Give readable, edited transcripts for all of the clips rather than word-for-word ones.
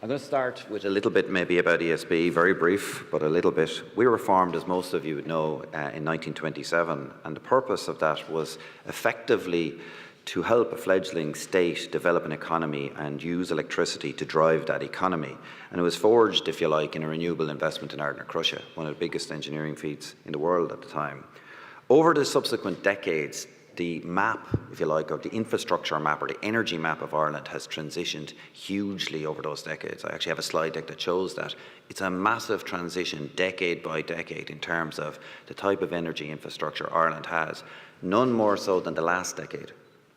I'm going to start with a little bit maybe about ESB, very brief, but a little bit. We were formed, as most of you would know, in 1927, and the purpose of that was effectively to help a fledgling state develop an economy and use electricity to drive that economy. And it was forged, if you like, in a renewable investment in Ardnach, Russia, one of the biggest engineering feats in the world at the time. Over the subsequent decades, the map, if you like, of the infrastructure map or the energy map of Ireland has transitioned hugely over those decades. I actually have a slide deck that shows that. It's a massive transition decade by decade in terms of the type of energy infrastructure Ireland has, none more so than the last decade.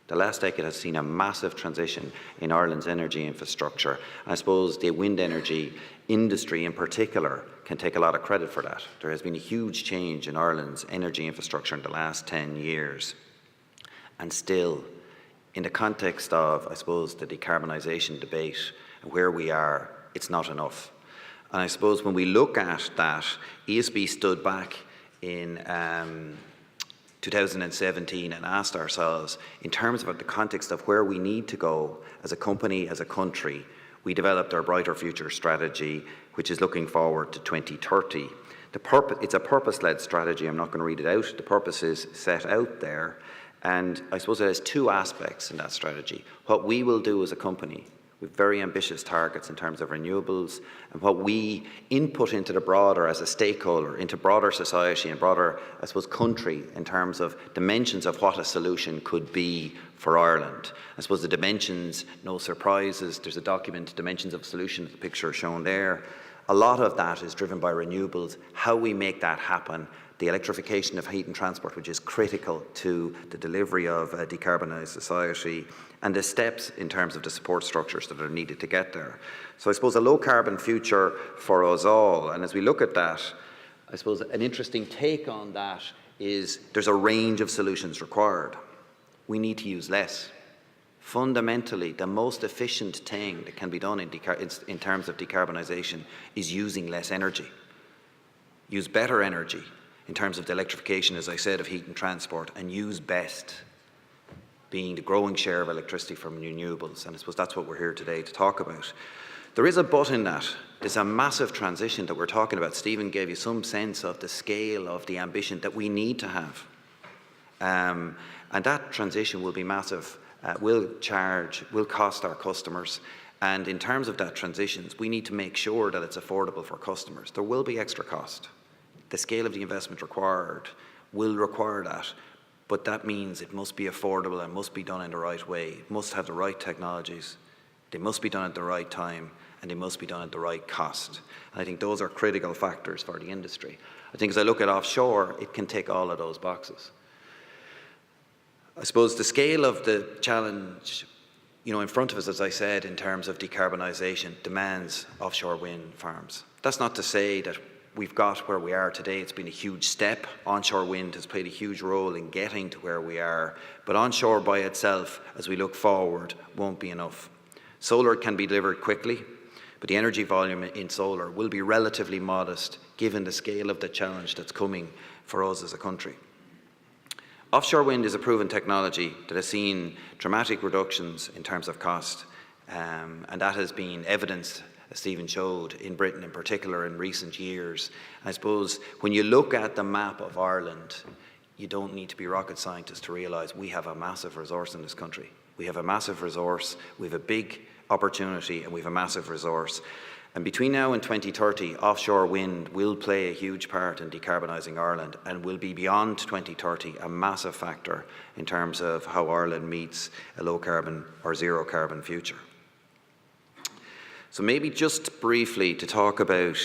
The last decade has seen a massive transition in Ireland's energy infrastructure. And I suppose the wind energy industry in particular can take a lot of credit for that. There has been a huge change in Ireland's energy infrastructure in the last 10 years. And still, in the context of, I suppose, the decarbonisation debate and where we are, it's not enough. And I suppose when we look at that, ESB stood back in 2017 and asked ourselves, in terms of the context of where we need to go as a company, as a country, we developed our Brighter Future strategy, which is looking forward to 2030. It's a purpose-led strategy. I'm not going to read it out. The purpose is set out there. And I suppose it has two aspects in that strategy. What we will do as a company, with very ambitious targets in terms of renewables, and what we input into the broader, as a stakeholder, into broader society and broader, I suppose, country in terms of dimensions of what a solution could be for Ireland. I suppose the dimensions, no surprises, there's a document, Dimensions of Solution, the picture shown there. A lot of that is driven by renewables, how we make that happen, the electrification of heat and transport, which is critical to the delivery of a decarbonised society, and the steps in terms of the support structures that are needed to get there. So I suppose a low carbon future for us all, and as we look at that, I suppose an interesting take on that is there's a range of solutions required. We need to use less. Fundamentally, the most efficient thing that can be done in terms of decarbonisation is using less energy. Use better energy in terms of the electrification, as I said, of heat and transport, and use best, being the growing share of electricity from renewables. And I suppose that's what we're here today to talk about. There is a but in that. There's a massive transition that we're talking about. Stephen gave you some sense of the scale of the ambition that we need to have. And that transition will be massive, will cost our customers. And in terms of that transition, we need to make sure that it's affordable for customers. There will be extra cost. The scale of the investment required will require that, but that means it must be affordable and must be done in the right way. It must have the right technologies, they must be done at the right time, and they must be done at the right cost. And I think those are critical factors for the industry. I think as I look at offshore, it can tick all of those boxes. I suppose the scale of the challenge, in front of us, as I said, in terms of decarbonisation, demands offshore wind farms. That's not to say that we've got where we are today. It's been a huge step. Onshore wind has played a huge role in getting to where we are. But onshore by itself, as we look forward, won't be enough. Solar can be delivered quickly, but the energy volume in solar will be relatively modest given the scale of the challenge that's coming for us as a country. Offshore wind is a proven technology that has seen dramatic reductions in terms of cost, and that has been evidenced, as Stephen showed, in Britain in particular in recent years. I suppose when you look at the map of Ireland, you don't need to be rocket scientists to realise we have a massive resource in this country. We have a massive resource, we have a big opportunity, and we have a massive resource. And between now and 2030, offshore wind will play a huge part in decarbonising Ireland and will be beyond 2030 a massive factor in terms of how Ireland meets a low carbon or zero carbon future. So maybe just briefly to talk about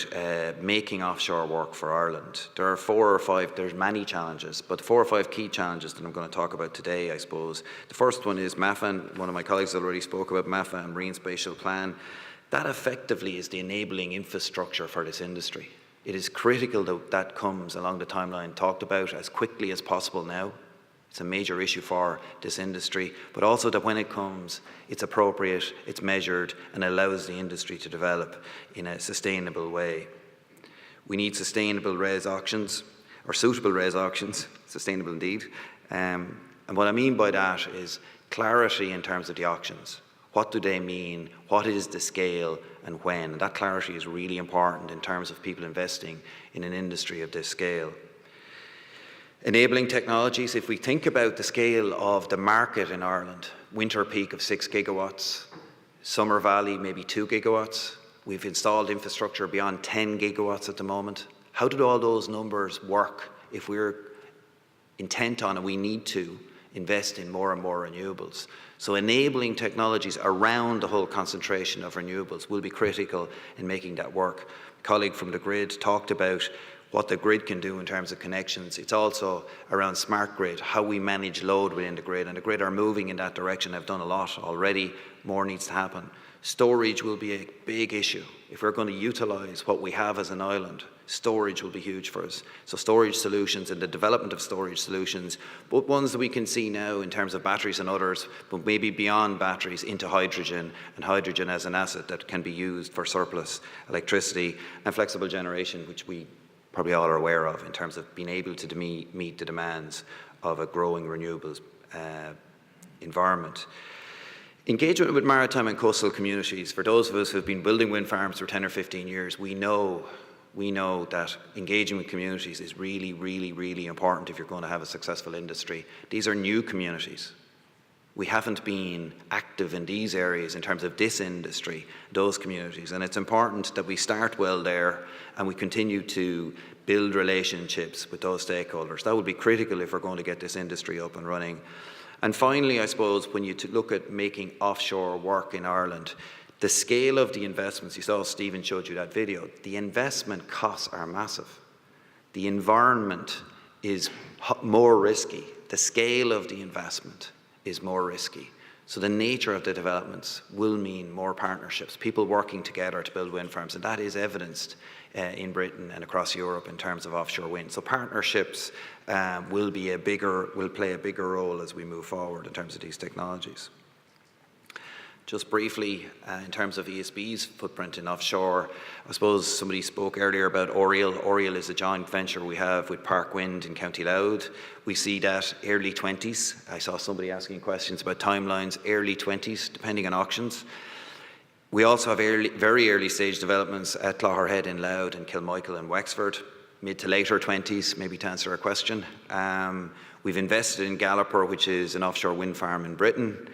making offshore work for Ireland. There are there's many challenges, but 4 or 5 key challenges that I'm going to talk about today, I suppose. The first one is MAFA, and one of my colleagues already spoke about MAFA and Marine Spatial Plan. That effectively is the enabling infrastructure for this industry. It is critical that that comes along the timeline talked about as quickly as possible now. It's a major issue for this industry, but also that when it comes, it's appropriate, it's measured, and allows the industry to develop in a sustainable way. We need sustainable RES auctions, or suitable RES auctions, sustainable indeed. And what I mean by that is clarity in terms of the auctions. What do they mean? What is the scale? and when. And that clarity is really important in terms of people investing in an industry of this scale. Enabling technologies, if we think about the scale of the market in Ireland, winter peak of 6 gigawatts, summer valley maybe 2 gigawatts, we've installed infrastructure beyond 10 gigawatts at the moment. How did all those numbers work if we're intent on, and we need to, invest in more and more renewables? So enabling technologies around the whole concentration of renewables will be critical in making that work. A colleague from the grid talked about what the grid can do in terms of connections. It's also around smart grid, how we manage load within the grid, and the grid are moving in that direction. They've done a lot already, more needs to happen. Storage will be a big issue. If we're going to utilise what we have as an island, storage will be huge for us. So storage solutions and the development of storage solutions, both ones that we can see now in terms of batteries and others, but maybe beyond batteries into hydrogen, and hydrogen as an asset that can be used for surplus electricity, and flexible generation, which we probably all are aware of in terms of being able to meet the demands of a growing renewables environment. Engagement with maritime and coastal communities. For those of us who have been building wind farms for 10 or 15 years, we know that engaging with communities is really, really, really important if you're going to have a successful industry. These are new communities. We haven't been active in these areas in terms of this industry, those communities, and it's important that we start well there and we continue to build relationships with those stakeholders. That would be critical if we're going to get this industry up and running. And finally, I suppose, when you look at making offshore work in Ireland, the scale of the investments, you saw Stephen showed you that video, the investment costs are massive. The environment is more risky. The scale of the investment is more risky. So the nature of the developments will mean more partnerships, people working together to build wind farms, and that is evidenced in Britain and across Europe in terms of offshore wind. So partnerships will play a bigger role as we move forward in terms of these technologies. Just briefly, in terms of ESB's footprint in offshore, I suppose somebody spoke earlier about Oriel. Oriel is a joint venture we have with Park Wind in County Louth. We see that early 20s. I saw somebody asking questions about timelines, early 20s, depending on auctions. We also have very early stage developments at Clogherhead in Louth and Kilmichael and Wexford, mid to later 20s, maybe to answer a question. We've invested in Galloper, which is an offshore wind farm in Britain.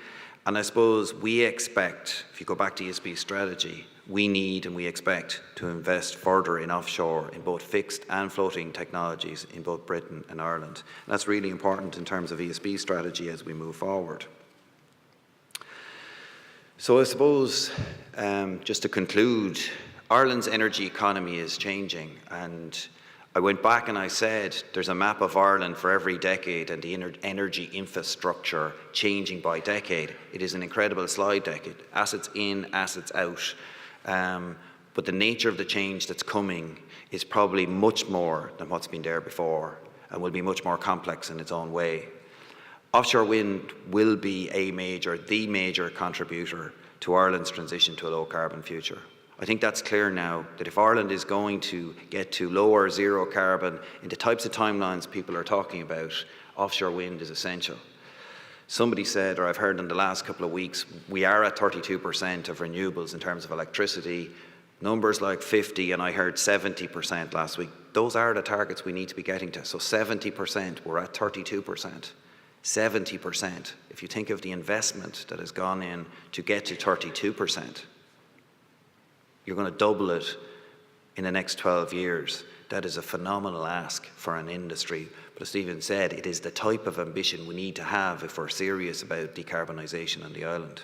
And I suppose we expect, if you go back to ESB's strategy, we need and we expect to invest further in offshore in both fixed and floating technologies in both Britain and Ireland. And that's really important in terms of ESB's strategy as we move forward. So I suppose, just to conclude, Ireland's energy economy is changing, and I went back and I said there's a map of Ireland for every decade and the energy infrastructure changing by decade. It is an incredible slide deck. Assets in, assets out. But the nature of the change that's coming is probably much more than what's been there before and will be much more complex in its own way. Offshore wind will be the major contributor to Ireland's transition to a low carbon future. I think that's clear now, that if Ireland is going to get to lower zero carbon in the types of timelines people are talking about, offshore wind is essential. Somebody said, or I've heard in the last couple of weeks, we are at 32% of renewables in terms of electricity, numbers like 50, and I heard 70% last week. Those are the targets we need to be getting to. So 70%, we're at 32%. 70%, if you think of the investment that has gone in to get to 32%, you're going to double it in the next 12 years. That is a phenomenal ask for an industry. But as Stephen said, it is the type of ambition we need to have if we're serious about decarbonisation on the island.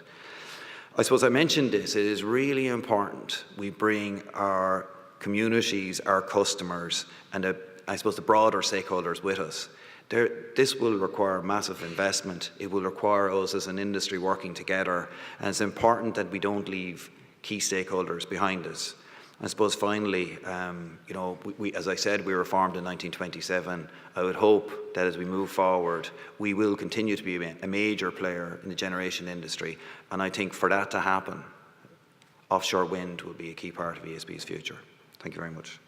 I suppose I mentioned this, it is really important we bring our communities, our customers, and I suppose the broader stakeholders with us. This will require massive investment. It will require us as an industry working together, and it's important that we don't leave key stakeholders behind us. I suppose finally, as I said, we were formed in 1927. I would hope that as we move forward, we will continue to be a major player in the generation industry, and I think for that to happen, offshore wind will be a key part of ESB's future. Thank you very much.